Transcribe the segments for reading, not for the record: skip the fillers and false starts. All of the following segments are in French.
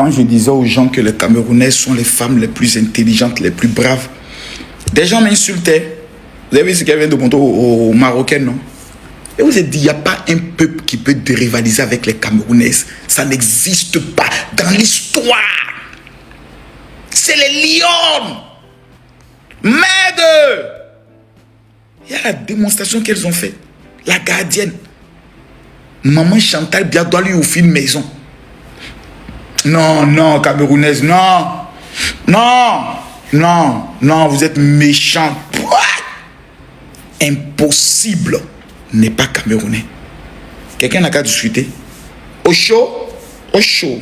quand je disais aux gens que les Camerounais sont les femmes les plus intelligentes, les plus braves, des gens m'insultaient. Vous avez vu ce qu'elle vient de montrer aux Marocaines, non? Et vous avez dit, il n'y a pas un peuple qui peut rivaliser avec les Camerounaises. Ça n'existe pas dans l'histoire. C'est les lions. Merde. Il y a la démonstration qu'elles ont faite. La gardienne. Maman Chantal Bia doit lui offrir une maison. Non, non, Camerounaise, non. Non, non, non, vous êtes méchants. Impossible. N'est pas Camerounais. Quelqu'un n'a qu'à discuter. Au chaud, au chaud.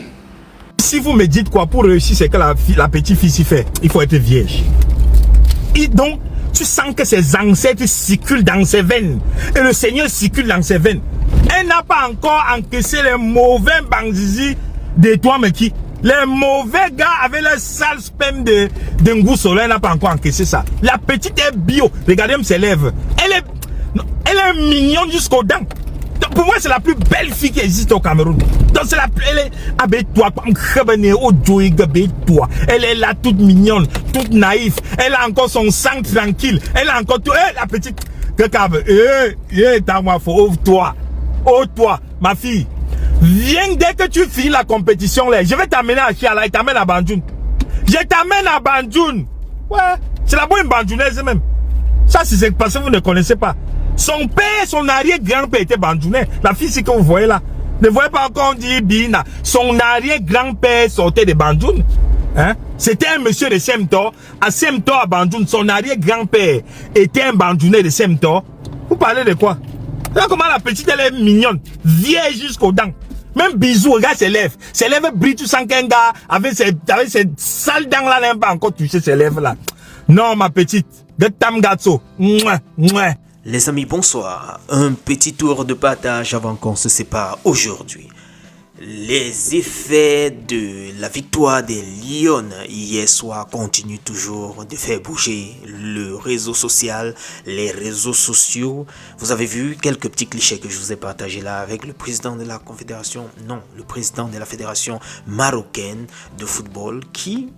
Si vous me dites quoi pour réussir, c'est que la petite fille s'y fait. Il faut être vierge. Et donc, tu sens que ses ancêtres circulent dans ses veines. Et le Seigneur circule dans ses veines. Elle n'a pas encore encaissé les mauvais banzizi de toi, mais qui? Les mauvais gars avec le sale sperme de Ngou Solo, elle n'a pas encore encaissé ça. La petite est bio. Regardez ses lèvres. Elle est mignonne jusqu'aux dents. Pour moi, c'est la plus belle fille qui existe au Cameroun. Donc, c'est la plus. Elle est avec toi. Elle est là, toute mignonne, toute naïve. Elle a encore son sang tranquille. Elle a encore tout. La petite. Toi. Oh, toi, ma fille. Viens dès que tu finis la compétition là. Je vais t'amener à Chiala et t'amène à Banjoun. Je t'amène à Banjoun. Ouais, c'est la bonne bandjounaise même. Ça, c'est parce que vous ne connaissez pas. Son père, son arrière-grand-père était bandjounais. La fille, c'est que vous voyez là. Ne voyez pas encore on dit Bina. Son arrière-grand-père sortait de Banjoun. Hein? C'était un monsieur de Semtor. À Semtor, à Banjoun, son arrière-grand-père était un bandjounais de Semtor. Vous parlez de quoi? Là, comment la petite, elle est mignonne. Vieille jusqu'aux dents. Même bisous, regarde ses lèvres. Ses lèvres brillent, tu sens qu'un gars avec ses sales dents là, n'a pas encore touché ses lèvres là. Non, ma petite. De Tamgatso. Mouah, mouah. Les amis, bonsoir. Un petit tour de partage avant qu'on se sépare aujourd'hui. Les effets de la victoire des Lions hier soir continuent toujours de faire bouger le réseau social, les réseaux sociaux. Vous avez vu quelques petits clichés que je vous ai partagés là avec le président de la confédération, non, le président de la fédération marocaine de football qui,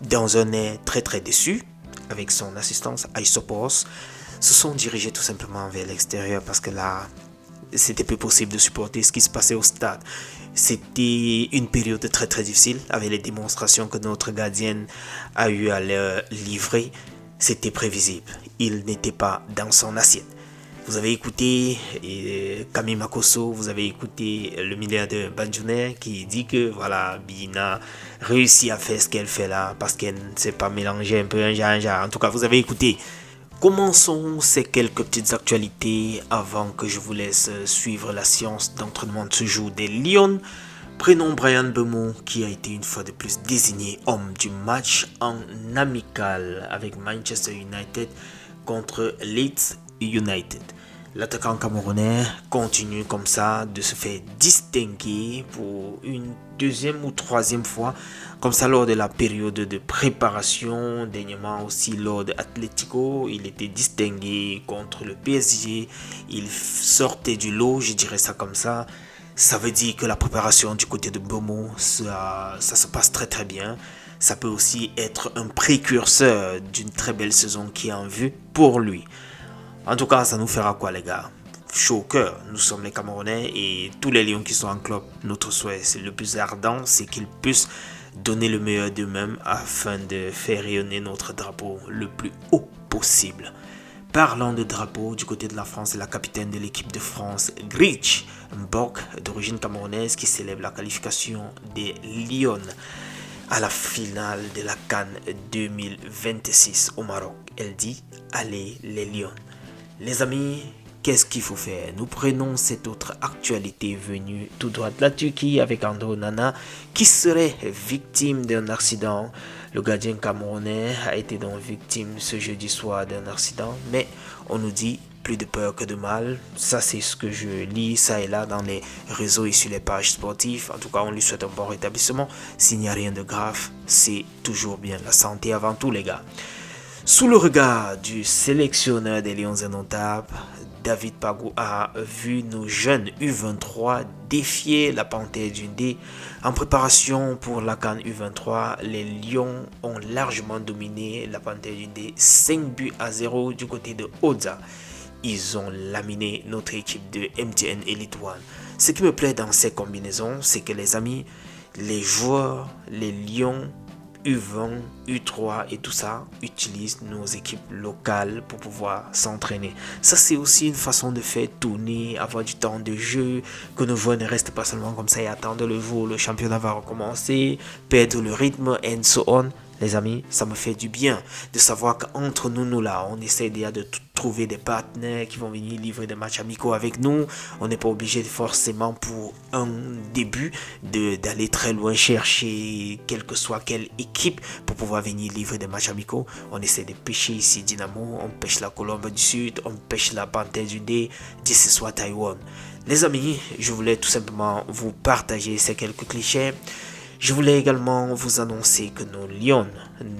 dans un air très très déçu, avec son assistance Aïsopos, se sont dirigés tout simplement vers l'extérieur parce que là, c'était peu possible de supporter ce qui se passait au stade. C'était une période très très difficile avec les démonstrations que notre gardienne a eu à leur livrer. C'était prévisible. Il n'était pas dans son assiette. Vous avez écouté Camille Makosso, vous avez écouté le milliardaire Banjounais qui dit que voilà, Bina réussit à faire ce qu'elle fait là parce qu'elle ne s'est pas mélangée un peu un genre. En tout cas, vous avez écouté. Commençons ces quelques petites actualités avant que je vous laisse suivre la séance d'entraînement de ce jour des Lions. Prenons Bryan Mbeumo qui a été une fois de plus désigné homme du match en amical avec Manchester United contre Leeds United. L'attaquant camerounais continue comme ça de se faire distinguer pour une deuxième ou troisième fois, comme ça lors de la période de préparation, dernièrement aussi lors de Atlético, il était distingué contre le PSG, il sortait du lot, je dirais ça comme ça. Ça veut dire que la préparation du côté de Mbeumo, ça se passe très très bien. Ça peut aussi être un précurseur d'une très belle saison qui est en vue pour lui. En tout cas, ça nous fera quoi les gars? Chaud au cœur, nous sommes les Camerounais et tous les Lions qui sont en club, notre souhait c'est le plus ardent, c'est qu'ils puissent donner le meilleur d'eux-mêmes afin de faire rayonner notre drapeau le plus haut possible. Parlant de drapeau, du côté de la France, c'est la capitaine de l'équipe de France, Grich Mbok, d'origine camerounaise, qui célèbre la qualification des Lions à la finale de la CAN 2026 au Maroc. Elle dit « Allez les Lions ». Les amis, qu'est-ce qu'il faut faire? Nous prenons cette autre actualité venue tout droit de la Turquie avec Andro Nana qui serait victime d'un accident. Le gardien camerounais a été donc victime ce jeudi soir d'un accident, mais on nous dit plus de peur que de mal. Ça c'est ce que je lis ça et là dans les réseaux et sur les pages sportives. En tout cas, on lui souhaite un bon rétablissement. S'il n'y a rien de grave, c'est toujours bien. La santé avant tout les gars. Sous le regard du sélectionneur des Lions indomptables, David Pagou a vu nos jeunes U23 défier la Panthère d'Undé. En préparation pour la CAN U23, les Lions ont largement dominé la Panthère d'Undé 5-0 du côté de Oza. Ils ont laminé notre équipe de MTN Elite One. Ce qui me plaît dans ces combinaisons, c'est que les amis, les joueurs, les Lions, U20, U3 et tout ça utilisent nos équipes locales pour pouvoir s'entraîner. Ça, c'est aussi une façon de faire tourner, avoir du temps de jeu, que nos joueurs ne restent pas seulement comme ça et attendre le jour où le championnat va recommencer, perdre le rythme and so on. Les amis, ça me fait du bien de savoir qu'entre nous là, on essaie déjà de trouver des partenaires qui vont venir livrer des matchs amicaux avec nous. On n'est pas obligé forcément pour un début d'aller très loin chercher quelle que soit quelle équipe pour pouvoir venir livrer des matchs amicaux. On essaie de pêcher ici Dynamo, on pêche la Colombe du Sud, on pêche la Panthère du Dé, d'ici soit Taïwan. Les amis, je voulais tout simplement vous partager ces quelques clichés. Je voulais également vous annoncer que nos Lions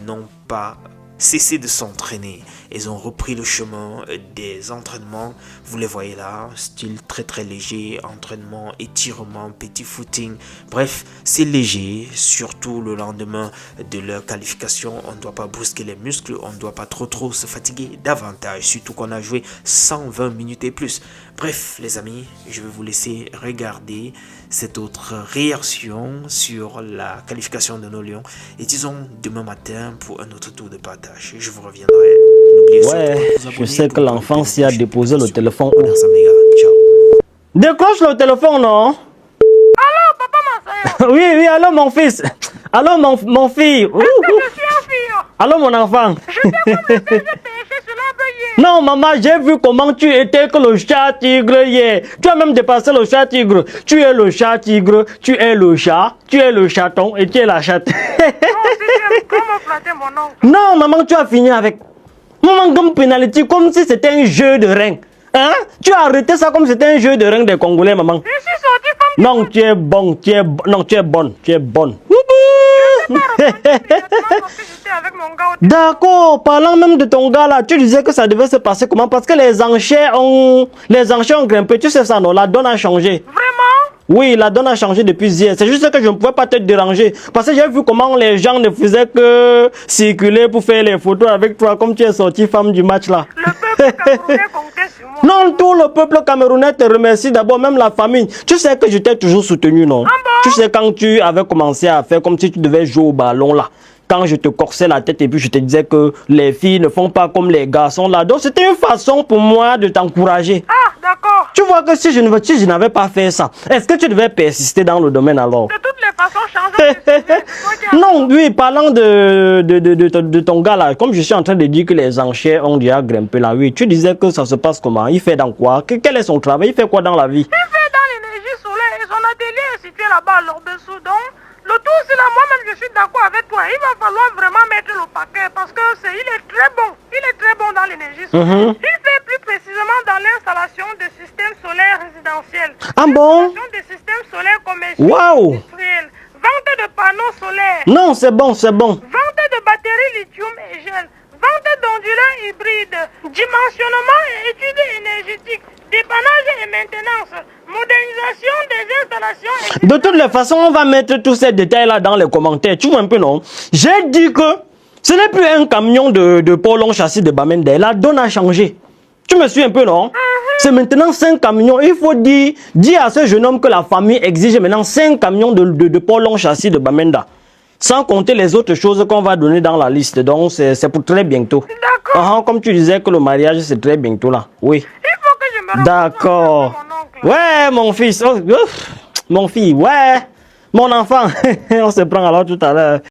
n'ont pas cessé de s'entraîner. Ils ont repris le chemin des entraînements. Vous les voyez là, style très léger, entraînement, étirement, petit footing. Bref, c'est léger, surtout le lendemain de leur qualification. On ne doit pas brusquer les muscles, on ne doit pas trop se fatiguer davantage, surtout qu'on a joué 120 minutes et plus. Bref, les amis, je vais vous laisser regarder cette autre réaction sur la qualification de nos Lions. Et disons demain matin pour un autre tour de partage. Je vous reviendrai. Ouais, je sais que l'enfant s'y a déposé le téléphone. Ciao. Décroche le téléphone, non? Allô, papa Massayo. Oui, allô mon fils. Allô mon fille. Est-ce que je suis un fille? Allô mon enfant. Je t'ai commencé, j'ai péché sur l'embeuillé. Non maman, j'ai vu comment tu étais que le chat tigre hier. Tu as même dépassé le chat tigre. Tu es le chat tigre, tu es le chat, tu es le chaton et tu es la chatte. Non, si tu aimes comment flatter mon oncle. Non maman, tu as fini avec. Maman comme penalty, comme si c'était un jeu de rein. Hein? Tu as arrêté ça comme si c'était un jeu de rein des Congolais, maman. Je suis sorti femme. Non, tu es bon, non, tu es bonne, tu es bonne. Avec mon gars. D'accord, parlant même de ton gars là, tu disais que ça devait se passer comment? Parce que les enchères ont grimpé, tu sais ça non? La donne a changé. Vraiment? Oui, la donne a changé depuis hier. C'est juste que je ne pouvais pas te déranger. Parce que j'ai vu comment les gens ne faisaient que circuler pour faire les photos avec toi comme tu es sorti femme du match là. Le peuple camerounais comptait sur moi. Non, tout le peuple camerounais te remercie d'abord, même la famille. Tu sais que je t'ai toujours soutenu, non? Ah bon? Tu sais quand tu avais commencé à faire comme si tu devais jouer au ballon là. Quand je te corsais la tête et puis je te disais que les filles ne font pas comme les garçons là. Donc c'était une façon pour moi de t'encourager. Ah, d'accord. Tu vois que si je n'avais pas fait ça, est-ce que tu devais persister dans le domaine alors? De toutes les façons, changer. Non, oui, parlant de ton gars là, comme je suis en train de dire que les enchères ont déjà grimpé là, oui, tu disais que ça se passe comment? Il fait dans quoi? Quel est son travail? Il fait quoi dans la vie? Il fait dans l'énergie solaire et son atelier est situé là-bas à l'Orbe-Sous. Donc, le tout, c'est là, moi-même, je suis d'accord avec toi. Il va falloir vraiment mettre le paquet parce que il est très bon. Il est très bon dans l'énergie solaire. Il fait plus précisément dans l'installation de systèmes solaires résidentiels. Ah bon? L'installation des systèmes solaires commerciaux. Waouh! Industriels. Vente de panneaux solaires. Non, c'est bon, c'est bon. Vente de batteries lithium et gel. Vente d'ondulants hybrides. Dimensionnement et études énergétiques. Dépannage et maintenance. Modernisation des installations. De toutes les façons, on va mettre tous ces détails-là dans les commentaires. Tu vois un peu, non? J'ai dit que ce n'est plus un camion de Paulon châssis de Bamenda. La donne a changé. Tu me suis un peu, non? C'est maintenant 5 camions. Il faut dire à ce jeune homme que la famille exige maintenant 5 camions de Paulon châssis de Bamenda. Sans compter les autres choses qu'on va donner dans la liste. Donc, c'est pour très bientôt. D'accord. Comme tu disais que le mariage, c'est très bientôt là. Oui. Il faut que je me D'accord. Ouais, mon fils. Oh, mon fils, ouais. Mon enfant. On se prend alors tout à l'heure.